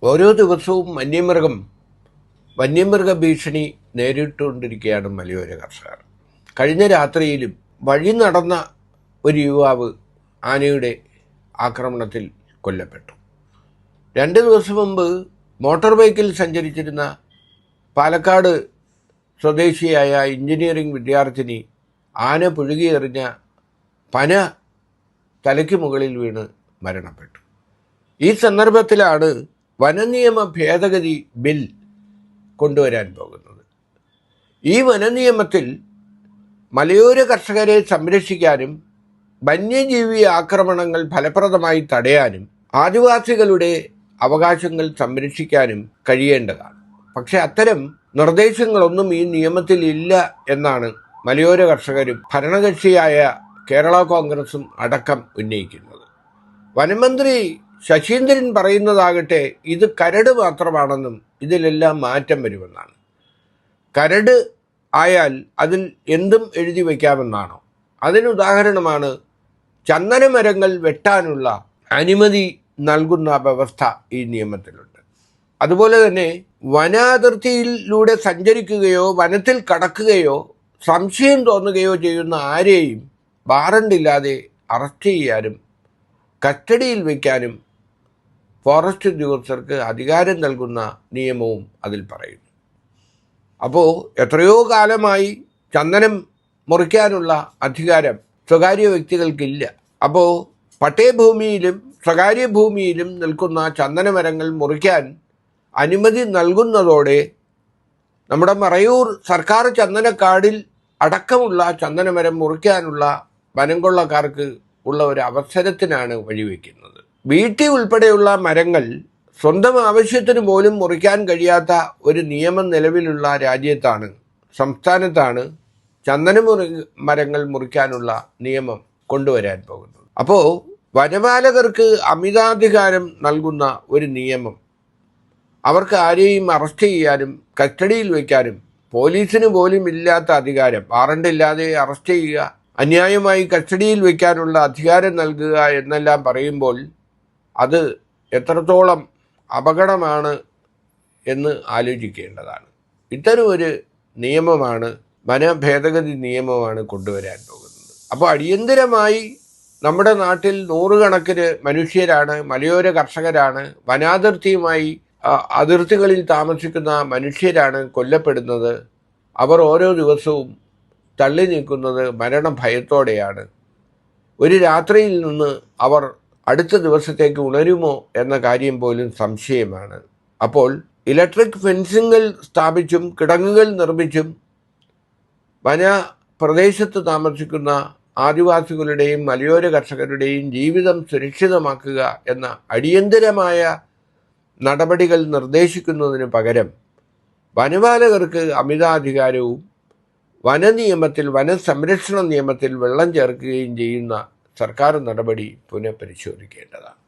ഓരോ ദിവസവും വന്യമൃഗ ഭീഷണി നേരിട്ടുകൊണ്ടിരിക്കുകയാണ് മലയോര കർഷകർ. കഴിഞ്ഞ രാത്രിയിലും വഴി നടന്ന ഒരു യുവാവ് ആനയുടെ ആക്രമണത്തിൽ കൊല്ലപ്പെട്ടു. 2 ദിവസം മുമ്പ് മോട്ടോർ ബൈക്കിൽ സഞ്ചരിച്ചിരുന്ന പാലക്കാട് സ്വദേശിയായ എഞ്ചിനീയറിംഗ് വിദ്യാർത്ഥിനി ആന പുഴുകിയെറിഞ്ഞ പന തലയ്ക്ക് മുകളിൽ വീണ് മരണപ്പെട്ടു. ഈ സന്ദർഭത്തിലാണ് വനനിയമ ഭേദഗതി ബിൽ കൊണ്ടുവരാൻ പോകുന്നത്. ഈ വനനിയമത്തിൽ മലയോര കർഷകരെ സംരക്ഷിക്കാനും വന്യജീവി ആക്രമണങ്ങൾ ഫലപ്രദമായി തടയാനും ആദിവാസികളുടെ അവകാശങ്ങൾ സംരക്ഷിക്കാനും കഴിയേണ്ടതാണ്. പക്ഷെ അത്തരം നിർദ്ദേശങ്ങളൊന്നും ഈ നിയമത്തിൽ ഇല്ല എന്നാണ് മലയോര കർഷകരും ഭരണകക്ഷിയായ കേരള കോൺഗ്രസും അടക്കം ഉന്നയിക്കുന്നത്. വനമന്ത്രി ശശീന്ദ്രൻ പറയുന്നതാകട്ടെ ഇത് കരട് മാത്രമാണെന്നും ഇതിലെല്ലാം മാറ്റം വരുമെന്നാണ്. കരട് ആയാൽ അതിൽ എന്തും എഴുതി വയ്ക്കാമെന്നാണോ? അതിനുദാഹരണമാണ് ചന്ദനമരങ്ങൾ വെട്ടാനുള്ള അനുമതി നൽകുന്ന വ്യവസ്ഥ ഈ നിയമത്തിലുണ്ട്. അതുപോലെ തന്നെ വനാതിർത്തിയിലൂടെ സഞ്ചരിക്കുകയോ വനത്തിൽ കടക്കുകയോ സംശയം തോന്നുകയോ ചെയ്യുന്ന ആരെയും വാറണ്ടില്ലാതെ അറസ്റ്റ് ചെയ്യാനും കസ്റ്റഡിയിൽ വയ്ക്കാനും ഫോറസ്റ്റ് ഉദ്യോഗസ്ഥർക്ക് അധികാരം നൽകുന്ന നിയമവും അതിൽ പറയുന്നു. അപ്പോൾ എത്രയോ കാലമായി ചന്ദനം മുറിക്കാനുള്ള അധികാരം സ്വകാര്യ വ്യക്തികൾക്കില്ല. അപ്പോൾ പട്ടയഭൂമിയിലും സ്വകാര്യ ഭൂമിയിലും നിൽക്കുന്ന ചന്ദനമരങ്ങൾ മുറിക്കാൻ അനുമതി നൽകുന്നതോടെ നമ്മുടെ മറയൂർ സർക്കാർ ചന്ദനക്കാടിൽ അടക്കമുള്ള ചന്ദനമരം മുറിക്കാനുള്ള വനം കൊള്ളക്കാർക്ക് ഉള്ള ഒരു അവസരത്തിനാണ് വഴിവെക്കുന്നത്. വീട്ടിൽ ഉൾപ്പെടെയുള്ള മരങ്ങൾ സ്വന്തം ആവശ്യത്തിന് പോലും മുറിക്കാൻ കഴിയാത്ത ഒരു നിയമം നിലവിലുള്ള സംസ്ഥാനത്താണ് മരങ്ങൾ മുറിക്കാനുള്ള നിയമം കൊണ്ടുവരാൻ പോകുന്നത്. അപ്പോൾ വനപാലകർക്ക് അമിതാധികാരം നൽകുന്ന ഒരു നിയമം, അവർക്ക് ആരെയും അറസ്റ്റ് ചെയ്യാനും കസ്റ്റഡിയിൽ വയ്ക്കാനും പോലീസിന് പോലും ഇല്ലാത്ത അധികാരം, വാറണ്ടില്ലാതെ അറസ്റ്റ് ചെയ്യുക, അന്യായമായി കസ്റ്റഡിയിൽ വയ്ക്കാനുള്ള അധികാരം നൽകുക എന്നെല്ലാം പറയുമ്പോൾ അത് എത്രത്തോളം അപകടമാണ് എന്ന് ആലോചിക്കേണ്ടതാണ്. ഇത്തരം ഒരു നിയമമാണ്, വനഭേദഗതി നിയമമാണ് കൊണ്ടുവരാൻ പോകുന്നത്. അപ്പോൾ അടിയന്തരമായി നമ്മുടെ നാട്ടിൽ നൂറുകണക്കിന് മനുഷ്യരാണ്, മലയോര കർഷകരാണ്, വനാതിർത്തിയുമായി അതിർത്തികളിൽ താമസിക്കുന്ന മനുഷ്യരാണ് കൊല്ലപ്പെടുന്നത്. അവർ ഓരോ ദിവസവും തള്ളി നീക്കുന്നത് മരണഭയത്തോടെയാണ്. ഒരു രാത്രിയിൽ നിന്ന് അവർ അടുത്ത ദിവസത്തേക്ക് ഉണരുമോ എന്ന കാര്യം പോലും സംശയമാണ്. അപ്പോൾ ഇലക്ട്രിക് ഫെൻസിങ്ങൾ സ്ഥാപിച്ചും കിടങ്ങുകൾ നിർമ്മിച്ചും വനപ്രദേശത്ത് താമസിക്കുന്ന ആദിവാസികളുടെയും മലയോര കർഷകരുടെയും ജീവിതം സുരക്ഷിതമാക്കുക എന്ന അടിയന്തരമായ നടപടികൾ നിർദ്ദേശിക്കുന്നതിന് പകരം വനപാലകർക്ക് അമിതാധികാരവും വനസംരക്ഷണ നിയമത്തിൽ വെള്ളം ചേർക്കുകയും ചെയ്യുന്ന സർക്കാർ നടപടി പുനഃപരിശോധിക്കേണ്ടതാണ്.